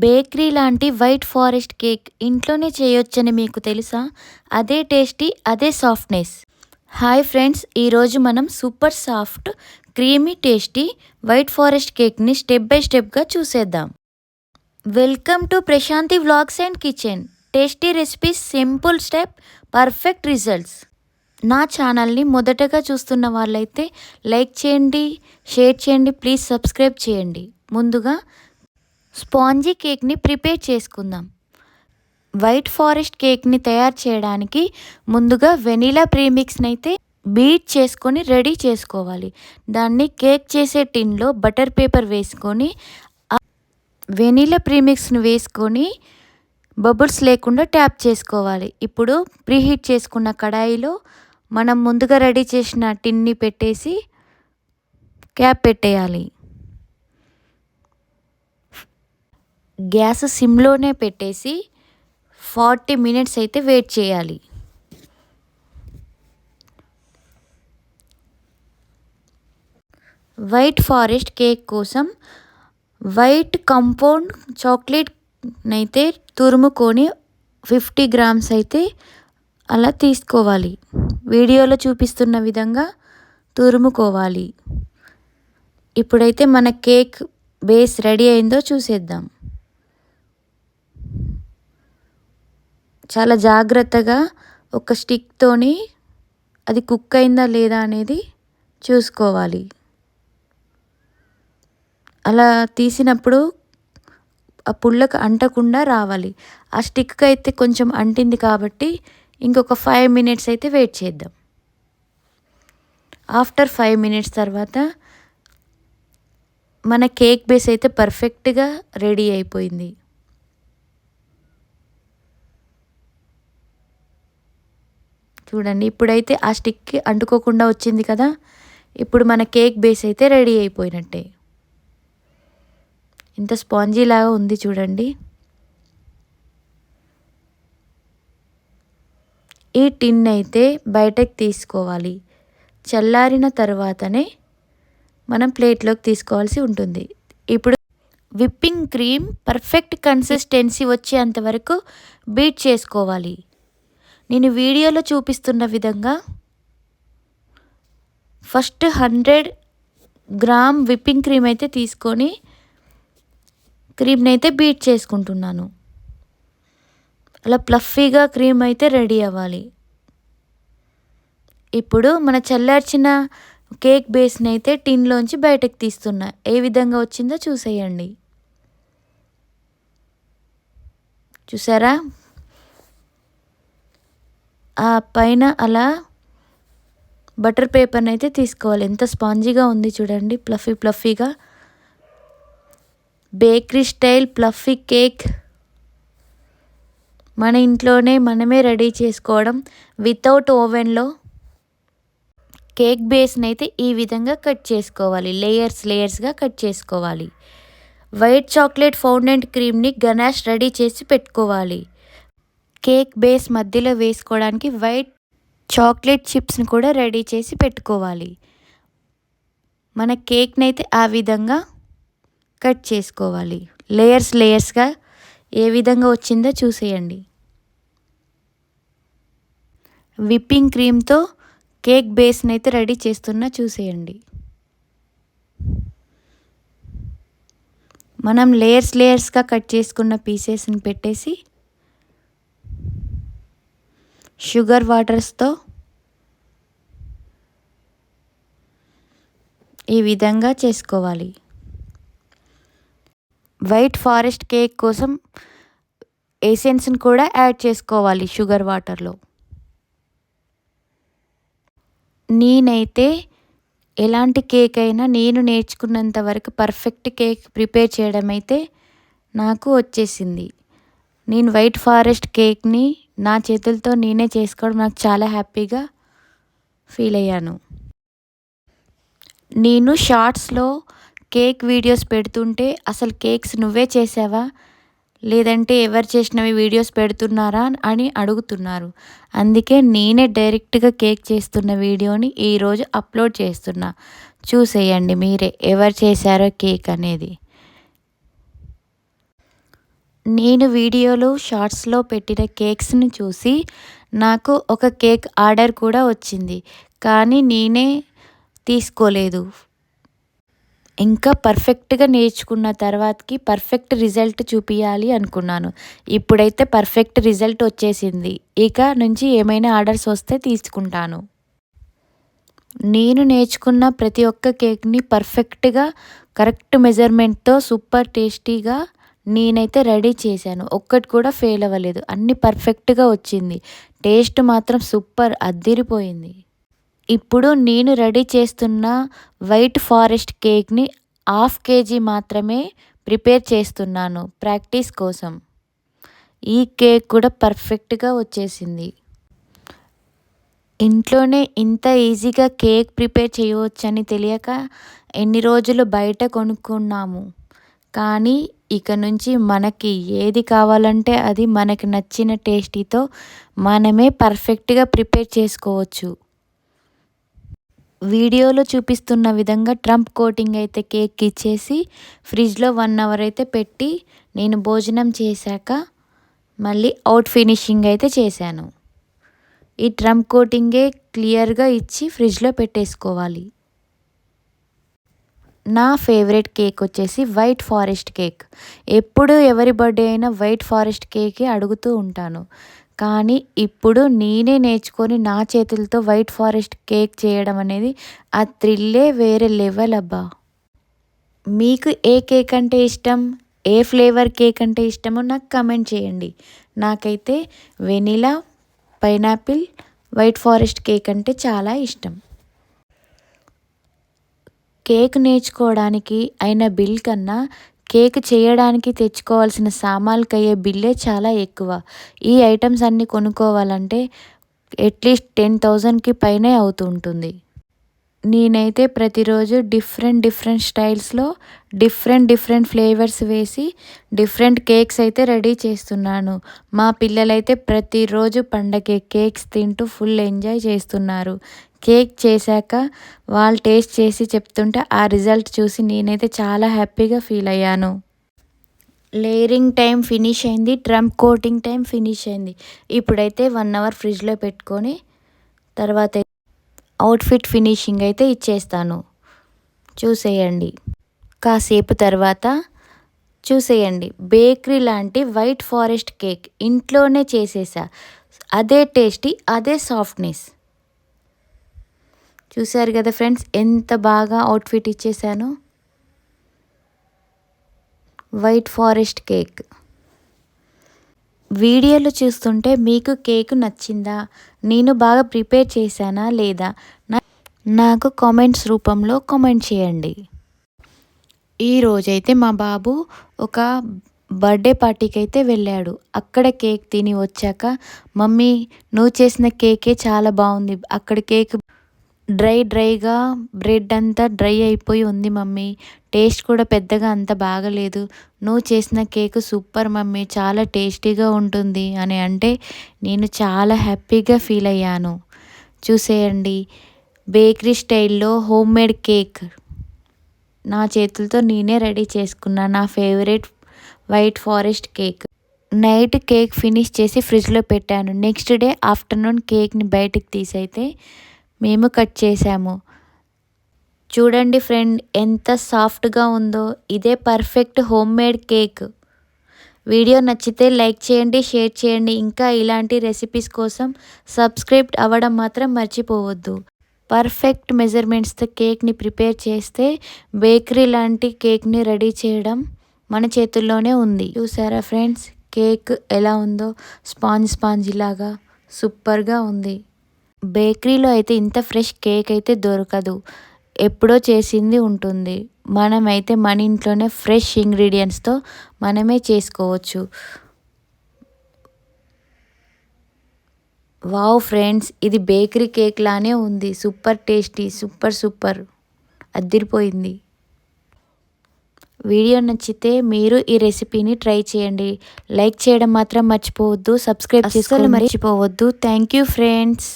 Bakery లాంటి white forest cake ఇంట్లోనే చేయొచ్చని మీకు తెలుసా? అదే టేస్టీ, అదే సాఫ్ట్‌నెస్. Hi friends! ఈరోజు మనం super soft, creamy, tasty white forest కేక్‌ని స్టెప్ బై స్టెప్‌గా చూసేద్దాం. Welcome to Prashanti vlogs and kitchen. Tasty recipes, simple step, perfect results. నా ఛానల్‌ని మొదటగా చూస్తున్న వాళ్ళైతే లైక్ చేయండి, షేర్ చేయండి, ప్లీజ్ సబ్స్క్రైబ్ చేయండి. ముందుగా స్పాంజీ కేక్ని ప్రిపేర్ చేసుకుందాం. వైట్ ఫారెస్ట్ కేక్ని తయారు చేయడానికి ముందుగా వెనీలా ప్రీమిక్స్ని అయితే బీట్ చేసుకొని రెడీ చేసుకోవాలి. దాన్ని కేక్ చేసే టిన్లో బటర్ పేపర్ వేసుకొని వెనీలా ప్రీమిక్స్ని వేసుకొని బబుల్స్ లేకుండా ట్యాప్ చేసుకోవాలి. ఇప్పుడు ప్రీహీట్ చేసుకున్న కడాయిలో మనం ముందుగా రెడీ చేసిన టిన్ని పెట్టేసి క్యాప్ పెట్టేయాలి. గ్యాస్ సిమ్లోనే పెట్టేసి 40 మినిట్స్ అయితే వెయిట్ చేయాలి. వైట్ ఫారెస్ట్ కేక్ కోసం వైట్ కంపౌండ్ చాక్లెట్ అయితే తురుముకొని 50 గ్రామ్స్ అయితే అలా తీసుకోవాలి. వీడియోలో చూపిస్తున్న విధంగా తురుముకోవాలి. ఇప్పుడైతే మన కేక్ బేస్ రెడీ అయిందో చూసేద్దాం. చాలా జాగ్రత్తగా ఒక స్టిక్తోని అది కుక్ అయిందా లేదా అనేది చూసుకోవాలి. అలా తీసినప్పుడు ఆ పుల్లకు అంటకుండా రావాలి. ఆ స్టిక్కి అయితే కొంచెం అంటింది కాబట్టి ఇంకొక 5 మినిట్స్ అయితే వెయిట్ చేద్దాం. ఆఫ్టర్ 5 మినిట్స్ తర్వాత మన కేక్ బేస్ అయితే పర్ఫెక్ట్గా రెడీ అయిపోయింది. చూడండి, ఇప్పుడైతే ఆ స్టిక్కి అంటుకోకుండా వచ్చింది కదా. ఇప్పుడు మన కేక్ బేస్ అయితే రెడీ అయిపోయినట్టే. ఇంత స్పాంజీ లాగా ఉంది చూడండి. ఈ టిన్ అయితే బయటకు తీసుకోవాలి. చల్లారిన తర్వాతనే మనం ప్లేట్లోకి తీసుకోవాల్సి ఉంటుంది. ఇప్పుడు విప్పింగ్ క్రీమ్ పర్ఫెక్ట్ కన్సిస్టెన్సీ వచ్చేంత వరకు బీట్ చేసుకోవాలి. నేను వీడియోలో చూపిస్తున్న విధంగా ఫస్ట్ 100 గ్రామ్ విప్పింగ్ క్రీమ్ అయితే తీసుకొని క్రీమ్ని అయితే బీట్ చేసుకుంటున్నాను. అలా ప్లఫీగా క్రీమ్ అయితే రెడీ అవ్వాలి. ఇప్పుడు మన చల్లార్చిన కేక్ బేస్ని అయితే టిన్లోంచి బయటకు తీస్తున్నా. ఏ విధంగా వచ్చిందో చూసేయండి. చూసారా? ఆ పైన అలా బటర్ పేపర్ని అయితే తీసుకోవాలి. ఎంత స్పాంజీగా ఉంది చూడండి, ప్లఫీగా. బేకరీ స్టైల్ ప్లఫీ కేక్ మన ఇంట్లోనే మనమే రెడీ చేసుకోవడం వితౌట్ ఓవెన్లో. కేక్ బేస్ని అయితే ఈ విధంగా కట్ చేసుకోవాలి. లేయర్స్గా కట్ చేసుకోవాలి. వైట్ చాక్లెట్ ఫౌండెంట్ క్రీమ్ని గనాష్ రెడీ చేసి పెట్టుకోవాలి. కేక్ బేస్ మధ్యలో వేసుకోవడానికి వైట్ చాక్లెట్ చిప్స్ని కూడా రెడీ చేసి పెట్టుకోవాలి. మన కేక్ని అయితే ఆ విధంగా కట్ చేసుకోవాలి. లేయర్స్గా ఏ విధంగా వచ్చిందో చూసేయండి. విప్పింగ్ క్రీమ్తో కేక్ బేస్ని అయితే రెడీ చేస్తున్నా చూసేయండి. మనం లేయర్స్గా కట్ చేసుకున్న పీసెస్ని పెట్టేసి షుగర్ వాటర్స్తో ఈ విధంగా చేసుకోవాలి. వైట్ ఫారెస్ట్ కేక్ కోసం ఎసెన్స్ని కూడా యాడ్ చేసుకోవాలి షుగర్ వాటర్లో. నేనైతే ఎలాంటి కేక్ అయినా నేను నేర్చుకున్నంత వరకు పర్ఫెక్ట్ కేక్ ప్రిపేర్ చేయడం అయితే నాకు వచ్చేసింది. నేను వైట్ ఫారెస్ట్ కేక్ని నా చేతులతో నేనే చేసుకోవడం నాకు చాలా హ్యాపీగా ఫీల్ అయ్యాను. నేను షార్ట్స్లో కేక్ వీడియోస్ పెడుతుంటే అసలు కేక్స్ నువ్వే చేసావా, లేదంటే ఎవరు చేసినవి వీడియోస్ పెడుతున్నారా అని అడుగుతున్నారు. అందుకే నేనే డైరెక్ట్గా కేక్ చేస్తున్న వీడియోని ఈరోజు అప్లోడ్ చేస్తున్నా. చూసేయండి మీరే ఎవరు చేశారో కేక్ అనేది. నేను వీడియోలో షార్ట్స్లో పెట్టిన కేక్స్ని చూసి నాకు ఒక కేక్ ఆర్డర్ కూడా వచ్చింది, కానీ నేనే తీసుకోలేదు. ఇంకా పర్ఫెక్ట్గా నేర్చుకున్న తర్వాతకి పర్ఫెక్ట్ రిజల్ట్ చూపించాలి అనుకున్నాను. ఇప్పుడైతే పర్ఫెక్ట్ రిజల్ట్ వచ్చేసింది. ఇక నుంచి ఏమైనా ఆర్డర్స్ వస్తే తీసుకుంటాను. నేను నేర్చుకున్న ప్రతి ఒక్క కేక్ని పర్ఫెక్ట్గా కరెక్ట్ మెజర్మెంట్తో సూపర్ టేస్టీగా నేనైతే రెడీ చేశాను. ఒక్కటి కూడా ఫెయిల్ అవ్వలేదు. అన్నీ పర్ఫెక్ట్గా వచ్చింది. టేస్ట్ మాత్రం సూపర్ అద్దిరిపోయింది. ఇప్పుడు నేను రెడీ చేస్తున్న వైట్ ఫారెస్ట్ కేక్ని 1/2 kg మాత్రమే ప్రిపేర్ చేస్తున్నాను ప్రాక్టీస్ కోసం. ఈ కేక్ కూడా పర్ఫెక్ట్గా వచ్చేసింది. ఇంట్లోనే ఇంత ఈజీగా కేక్ ప్రిపేర్ చేయవచ్చని తెలియక ఎన్ని రోజులు బయట కొనుక్కున్నాము. కానీ ఇక నుంచి మనకి ఏది కావాలంటే అది మనకి నచ్చిన టేస్టీతో మనమే పర్ఫెక్ట్గా ప్రిపేర్ చేసుకోవచ్చు. వీడియోలో చూపిస్తున్న విధంగా ట్రంప్ కోటింగ్ అయితే కేక్ ఇచ్చేసి ఫ్రిడ్జ్లో 1 hour అయితే పెట్టి నేను భోజనం చేశాక మళ్ళీ అవుట్ ఫినిషింగ్ అయితే చేశాను. ఈ ట్రంప్ కోటింగే క్లియర్గా ఇచ్చి ఫ్రిడ్జ్లో పెట్టేసుకోవాలి. నా ఫేవరెట్ కేక్ వచ్చేసి వైట్ ఫారెస్ట్ కేక్. ఎప్పుడు ఎవరి బర్త్డే అయినా వైట్ ఫారెస్ట్ కేకే అడుగుతూ ఉంటాను. కానీ ఇప్పుడు నేనే నేర్చుకొని నా చేతులతో వైట్ ఫారెస్ట్ కేక్ చేయడం అనేది ఆ థ్రిల్లే వేరే లెవెల్ అబ్బా. మీకు ఏ కేక్ అంటే ఇష్టం, ఏ ఫ్లేవర్ కేక్ అంటే ఇష్టమో నాకు కమెంట్ చేయండి. నాకైతే vanilla, pineapple, white forest cake అంటే చాలా ఇష్టం. కేక్ నేర్చుకోవడానికి అయిన బిల్ కన్నా కేక్ చేయడానికి తెచ్చుకోవాల్సిన సామాన్లకు అయ్యే బిల్లే చాలా ఎక్కువ. ఈ ఐటమ్స్ అన్నీ కొనుక్కోవాలంటే అట్లీస్ట్ 10,000కి పైనే అవుతూ ఉంటుంది. నేనైతే ప్రతిరోజు డిఫరెంట్ స్టైల్స్లో డిఫరెంట్ ఫ్లేవర్స్ వేసి డిఫరెంట్ కేక్స్ అయితే రెడీ చేస్తున్నాను. మా పిల్లలైతే ప్రతిరోజు పండగ కేక్స్ తింటూ ఫుల్ ఎంజాయ్ చేస్తున్నారు. కేక్ చేశాక వాళ్ళు టేస్ట్ చేసి చెప్తుంటే ఆ రిజల్ట్ చూసి నేనైతే చాలా హ్యాపీగా ఫీల్ అయ్యాను. లేయరింగ్ టైం ఫినిష్ అయింది, ట్రంప్ కోటింగ్ టైం ఫినిష్ అయింది. ఇప్పుడైతే 1 hour ఫ్రిడ్జ్లో పెట్టుకొని తర్వాత అవుట్ఫిట్ ఫినిషింగ్ అయితే ఇచ్చేస్తాను. చూసేయండి. కాసేపు తర్వాత చూసేయండి, బేకరీ లాంటి వైట్ ఫారెస్ట్ కేక్ ఇంట్లోనే చేసేసా. అదే టేస్టీ, అదే సాఫ్ట్నెస్. చూశారు కదా ఫ్రెండ్స్, ఎంత బాగా అవుట్ఫిట్ ఇచ్చేసాను. White forest cake. వీడియోలో చూస్తుంటే మీకు కేక్ నచ్చిందా, నేను బాగా ప్రిపేర్ చేశానా లేదా నాకు కామెంట్స్ రూపంలో కామెంట్ చేయండి. ఈరోజైతే మా బాబు ఒక బర్త్డే పార్టీకి అయితే వెళ్ళాడు. అక్కడ కేక్ తిని వచ్చాక, మమ్మీ నువ్వు చేసిన కేకే చాలా బాగుంది, అక్కడ కేక్ డ్రైగా బ్రెడ్ అంతా డ్రై అయిపోయి ఉంది మమ్మీ, టేస్ట్ కూడా పెద్దగా అంత బాగలేదు, నువ్వు చేసిన కేక్ సూపర్ మమ్మీ, చాలా టేస్టీగా ఉంటుంది అని అంటే నేను చాలా హ్యాపీగా ఫీల్ అయ్యాను. చూసేయండి, బేకరీ స్టైల్లో హోమ్మేడ్ కేక్ నా చేతులతో నేనే రెడీ చేసుకున్నా. నా favourite white forest cake. Night cake finish చేసి ఫ్రిడ్జ్లో పెట్టాను. నెక్స్ట్ డే ఆఫ్టర్నూన్ కేక్ని బయటికి తీసైతే మేము కట్ చేసాము. చూడండి ఫ్రెండ్, ఎంత సాఫ్ట్గా ఉందో. ఇదే పర్ఫెక్ట్ హోమ్మేడ్ కేక్. వీడియో నచ్చితే లైక్ చేయండి, షేర్ చేయండి. ఇంకా ఇలాంటి రెసిపీస్ కోసం సబ్స్క్రైబ్ అవ్వడం మాత్రం మర్చిపోవద్దు. పర్ఫెక్ట్ మెజర్మెంట్స్తో కేక్ని ప్రిపేర్ చేస్తే బేకరీ లాంటి కేక్ని రెడీ చేయడం మన చేతుల్లోనే ఉంది. చూసారా ఫ్రెండ్స్, కేక్ ఎలా ఉందో, స్పాంజ్ లాగా సూపర్గా ఉంది. బేకరీలో అయితే ఇంత ఫ్రెష్ కేక్ అయితే దొరకదు, ఎప్పుడో చేసింది ఉంటుంది. మనమైతే మన ఇంట్లోనే ఫ్రెష్ ఇంగ్రీడియంట్స్తో మనమే చేసుకోవచ్చు. వావ్ ఫ్రెండ్స్, ఇది బేకరీ కేక్ లానే ఉంది. సూపర్ టేస్టీ, సూపర్ అద్దిరిపోయింది. వీడియో నచ్చితే మీరు ఈ రెసిపీని ట్రై చేయండి. లైక్ చేయడం మాత్రం మర్చిపోవద్దు, సబ్స్క్రైబ్ చేసుకోవడం మర్చిపోవద్దు. Thank you friends.